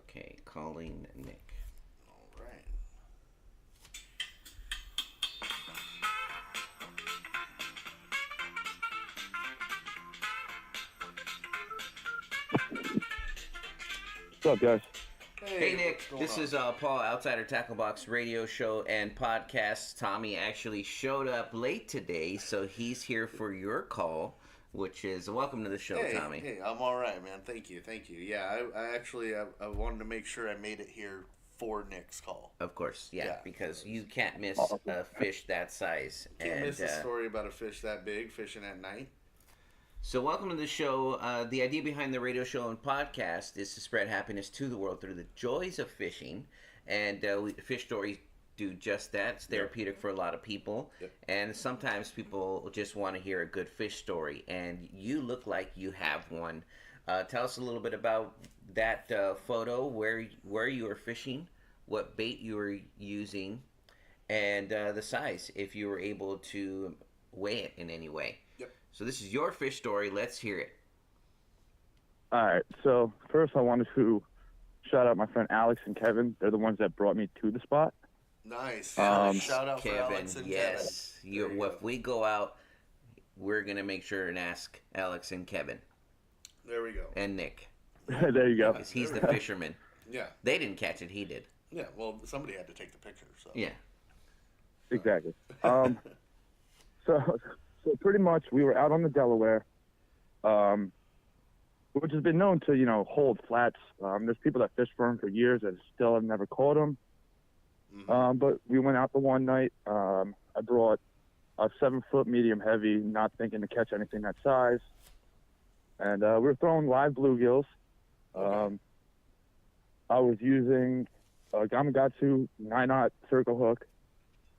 Okay, calling Nick. All right. What's up, guys? Hey Nick, what's going this on? is Paul, Outsider Tackle Box radio show and podcast. Tommy actually showed up late today, so he's here for your call, which is welcome to the show, Hey, Tommy. hey, I'm all right, man. Thank you. Yeah, I wanted to make sure I made it here for Nick's call. Of course, Yeah. because you can't miss Awesome. a fish that size. Can't miss a story about a fish that big fishing at night. So welcome to the show. The idea behind the radio show and podcast is to spread happiness to the world through the joys of fishing. And fish stories do just that. It's therapeutic for a lot of people. Yep. And sometimes people just want to hear a good fish story. And you look like you have one. Tell us a little bit about that photo, where you were fishing, what bait you were using, and the size, if you were able to weigh it in any way. Yep. So this is your fish story. Let's hear it. All right. So first, I wanted to shout out my friend Alex and Kevin. They're the ones that brought me to the spot. Nice. Um, Shout out for Kevin, Alex and yes. Kevin. There you If go. we go out, we're going to make sure and ask Alex and Kevin There we go. and Nick. There you go. Because he's the There we go. fisherman. Yeah. They didn't catch it. He did. Yeah. Well, somebody had to take the picture. So. Yeah. Exactly. So pretty much we were out on the Delaware, which has been known to, hold flats. There's people that fish for them for years that still have never caught them. Mhm. But we went out the one night. I brought a 7-foot medium heavy, not thinking to catch anything that size. And we were throwing live bluegills. Okay. I was using a Gamakatsu 9-aught circle hook.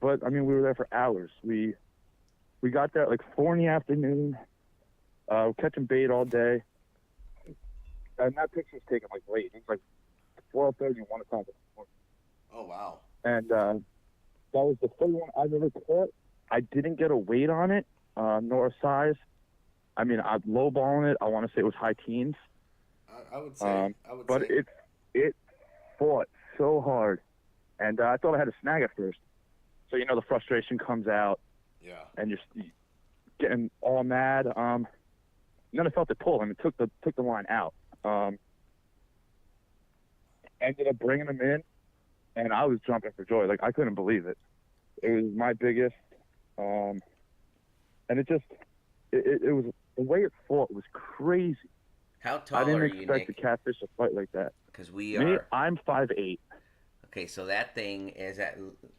But, we were there for hours. We got there at like 4 in the afternoon, catching bait all day. And that picture was taken like late. It was like 12:30 and 1 o'clock in the morning. Oh wow. And that was the first one I've ever caught. I didn't get a weight on it, nor a size. I'm lowballing it. I want to say it was high teens. I would say. But it fought so hard. And I thought I had a snag at first. So, the frustration comes out. Yeah. And just getting all mad. And then I felt it pull, and it took the line out. Ended up bringing him in, and I was jumping for joy. Like, I couldn't believe it. It was my biggest. And it was the way it fought was crazy. How I tall didn't are you, expect Nick? a catfish to fight like that. Because we Me, are. I'm 5'8". Okay, so that thing is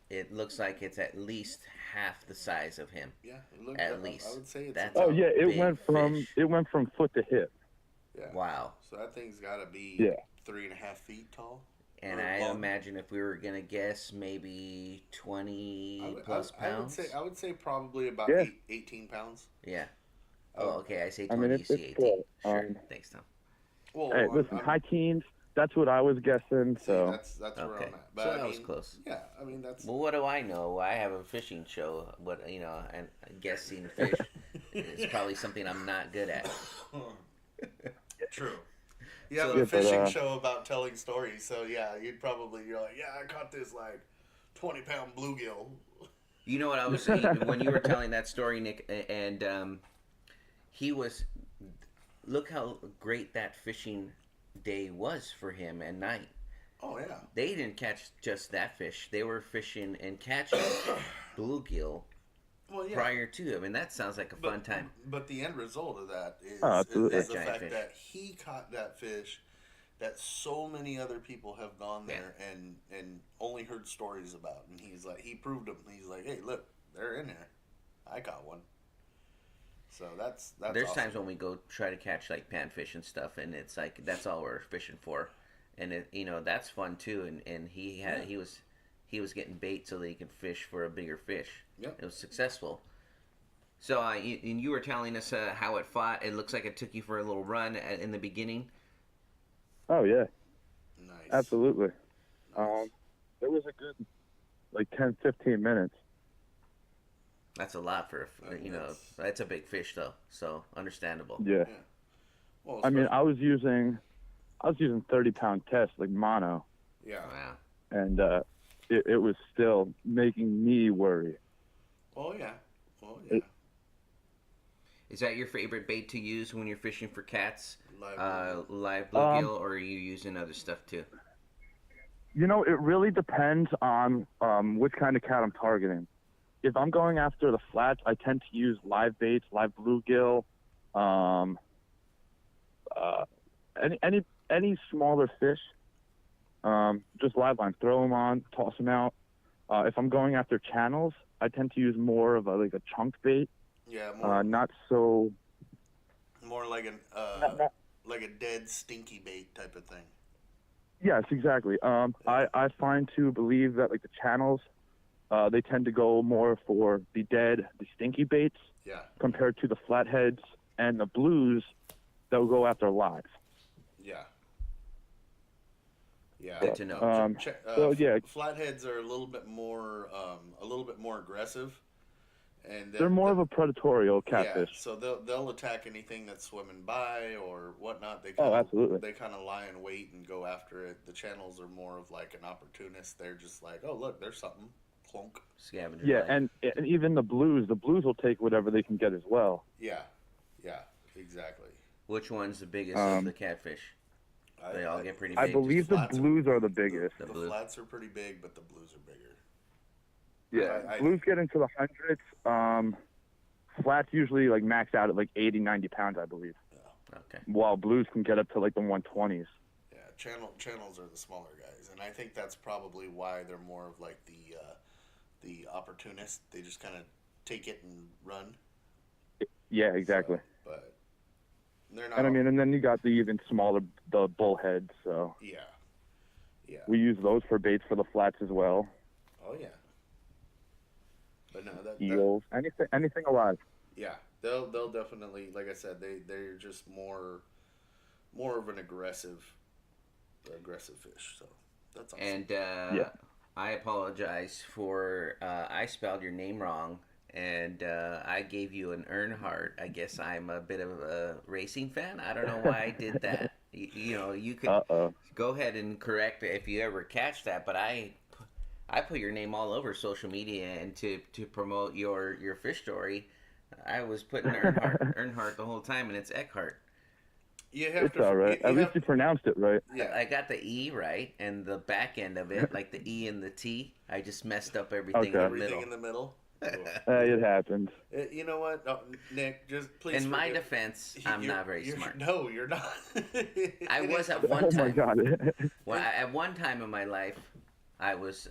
it looks like it's at least half the size of him. Yeah. It looked, At I least. would say it's. That's Oh a yeah, big fish. it went from foot to hip. Yeah. Wow. So that thing's got to be Yeah. 3.5 feet tall. And Or I long. imagine if we were going to guess, maybe 20 plus pounds. I would say probably about Yeah. 18 pounds. Yeah. Oh, okay. I say I 20, mean, you it's say 18. full. Sure. Thanks, Tom. Well, Hey, listen, high teens. That's what I was guessing. see, So that's where Okay. I'm at. But So I that mean, was close. Yeah, I mean that's. Well, what do I know? I have a fishing show, and guessing fish is probably something I'm not good at. True. You have So- a Yeah, but, fishing show about telling stories, so yeah, you're like, yeah, I caught this like 20-pound bluegill. You know what I was saying when you were telling that story, Nick, and he was. Look how great that fishing day was for him and night. Oh yeah. They didn't catch just that fish; they were fishing and catching bluegill Well, yeah. prior to. I mean, that sounds like a fun time. But the end result of that is, Oh, absolutely. is the Giant fact fish. that he caught that fish that so many other people have gone there and only heard stories about. And he's like, he proved them. He's like, hey, look, they're in there. I caught one. So that's There's awesome. times when we go try to catch like panfish and stuff, and it's like that's all we're fishing for, and that's fun too. And he was getting bait so that he can fish for a bigger fish. Yep. It was successful. So and you were telling us how it fought. It looks like it took you for a little run in the beginning. oh yeah, Nice. absolutely. Nice. It was a good like 10-15 minutes. That's a lot for I mean, that's a big fish though, so understandable. Yeah. Well, I mean, especially- I was using I was using 30-pound tests like mono, Yeah. Wow. and it was still making me worry. Oh yeah. Oh yeah. Is that your favorite bait to use when you're fishing for cats? Live bluegill. Live bluegill, or are you using other stuff too? It really depends on which kind of cat I'm targeting. If I'm going after the flats, I tend to use live baits, live bluegill, any smaller fish. Just live lines, throw them on, toss them out. If I'm going after channels, I tend to use more of a chunk bait. Yeah, more, Not so. more like like a dead stinky bait type of thing. Yes, exactly. I find to believe that like the channels, they tend to go more for the dead, the stinky baits, Yeah. compared to the flatheads and the blues that will go after live. Yeah. Yeah. Good to know. So yeah, Flatheads are a little bit more aggressive, and they're more of a predatorial catfish. Yeah, so they'll attack anything that's swimming by or whatnot. Absolutely. They kind of lie in wait and go after it. The channels are more of like an opportunist. They're just like, oh look, there's something, clunk. Scavenger. Yeah, bait. and even the blues will take whatever they can get as well. Yeah, yeah, exactly. Which one's the biggest of the catfish? They all get pretty big. I believe the flats blues are the biggest. The blue. flats are pretty big, but the blues are bigger. Yeah, blues get into the hundreds. Flats usually like max out at like 80, 90 pounds, I believe. Yeah. Okay. While blues can get up to like the 120s. Yeah, channels are the smaller guys, and I think that's probably why they're more of like the opportunist. They just kind of take it and run. Yeah, exactly. So, but they're not. And I mean, and then you got the even smaller, the bullheads. So Yeah. Yeah. we use those for baits for the flats as well. Oh yeah. But no, Eels, anything alive. yeah, they'll definitely, like I said, they're just more of an aggressive fish. So that's awesome. And I apologize for I spelled your name wrong, and I gave you an Earnhardt. I guess I'm a bit of a racing fan. I don't know why I did that. You could go ahead and correct it if you ever catch that, but I put your name all over social media, and to promote your fish story, I was putting Earnhardt the whole time, and it's Eckhardt. It's all right. At least you pronounced it right. Yeah. I got the E right, and the back end of it, like the E and the T, I just messed up everything in the middle. Everything in the middle. It happens. You know what, Nick? Just please. In my defense, I'm not very smart. No, you're not. I was at one time. Oh my god. At one time in my life, I was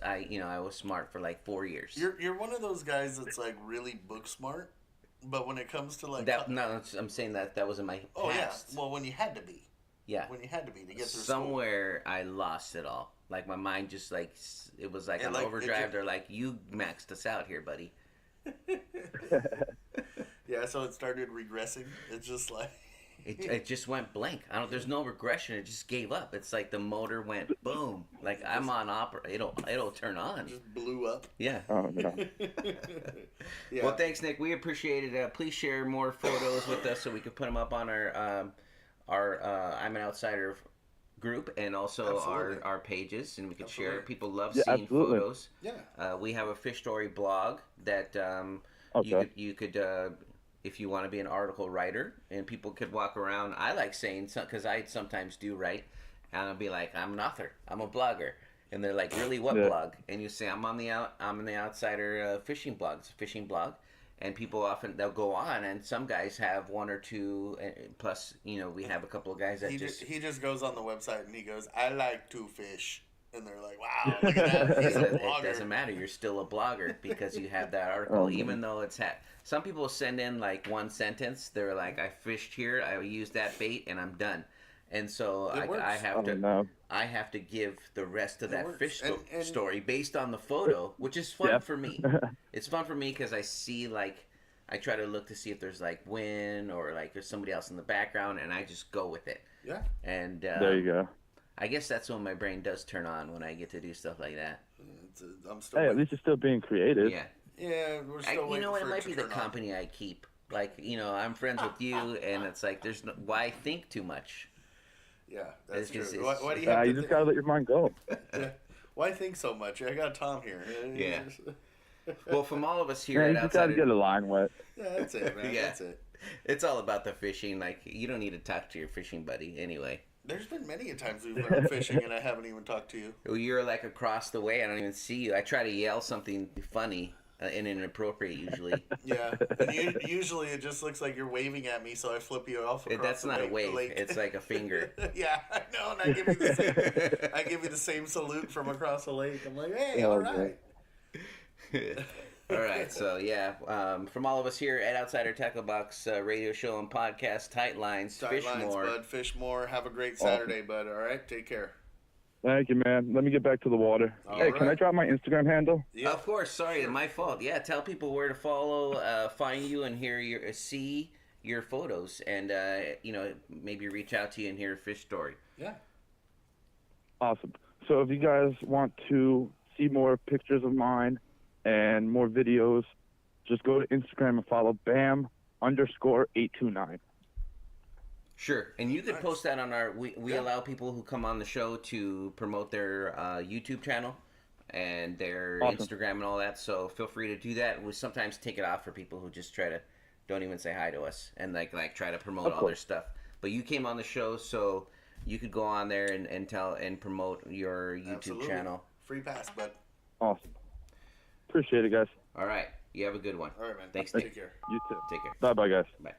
smart for like 4 years. You're one of those guys that's like really book smart, but when it comes to like I'm saying that was in my past. Yeah. Well, when you had to be. Yeah. When you had to be to get through somewhere, school. I lost it all. Like my mind just like it was like an overdrive. They're like, you maxed us out here, buddy. Yeah, so it started regressing. It's just like it just went blank. There's no regression. It just gave up. It's like the motor went boom. Like I'm on opera. It'll turn on. It just blew up. Yeah. Oh no. Yeah. Well, thanks, Nick. We appreciate it. Please share more photos with us so we can put them up on our I'm an Outsider group, and also our pages, and we can share. People love seeing photos. Yeah. We have a fish story blog that you could if you want to be an article writer, and people could walk around. I like saying, because I sometimes do write, and I'll be like, I'm an author, I'm a blogger, and they're like, really, what blog? And you say, I'm in the Outsider fishing blog. It's a fishing blog. And people often, they'll go on, and some guys have one or two, plus, we have a couple of guys that he just goes on the website and he goes, I like to fish. And they're like, wow, look at that. He's a blogger. It doesn't matter. You're still a blogger because you have that article, even though it's some people send in like one sentence. They're like, I fished here, I used that bait, and I'm done. And so I have to give the rest of that fish story based on the photo, which is fun for me. It's fun for me because I see I try to look to see if there's like wind or like there's somebody else in the background, and I just go with it. Yeah. And there you go. I guess that's when my brain does turn on, when I get to do stuff like that. I'm still at least you're still being creative. Yeah. Yeah, we're still waiting for it might be the company I keep. Like, I'm friends with you, and it's like, why think too much? Yeah, that's It's true. just- Why do you have You to just gotta let your mind go. Why think so much? I got Tom here. Yeah. Well, from all of us here Yeah, at you just gotta Outsider, get a line wet. Yeah, that's it, man. Yeah. That's it. it's all about the fishing. Like, you don't need to talk to your fishing buddy anyway. There's been many a times we've been out fishing and I haven't even talked to you. You're like across the way. I don't even see you. I try to yell something funny and inappropriate usually. Yeah, and usually it just looks like you're waving at me, so I flip you off. Across That's the not a lake, wave. Lake. It's like a finger. Yeah, I know, and I give you the same. I give you the same salute from across the lake. I'm like, hey, Oh, all right. All right, so yeah, from all of us here at Outsider Tackle Box Radio Show and Podcast, Tight Lines, Tight Fish lines, More. bud. Fish more. Have a great Saturday, bud. All right, take care. Thank you, man. Let me get back to the water. All Hey, can I right. drop my Instagram handle? Yeah, Of course, sorry, my fault. Yeah, tell people where to follow, find you, and see your photos, and maybe reach out to you and hear a fish story. yeah. Awesome. So if you guys want to see more pictures of mine and more videos, just go to Instagram and follow BAM_829. Sure, and you could Nice. post that on our. We Yeah. allow people who come on the show to promote their YouTube channel and their Awesome. Instagram and all that. So feel free to do that. We sometimes take it off for people who just don't even say hi to us and like try to promote Of all their course. stuff. But you came on the show, so you could go on there and tell and promote your YouTube Absolutely. channel. Free pass, bud. Awesome. Appreciate it, guys. All right, you have a good one. All right, man. Thanks, Take Nick. care. You too. Take care. Bye-bye, guys. Bye.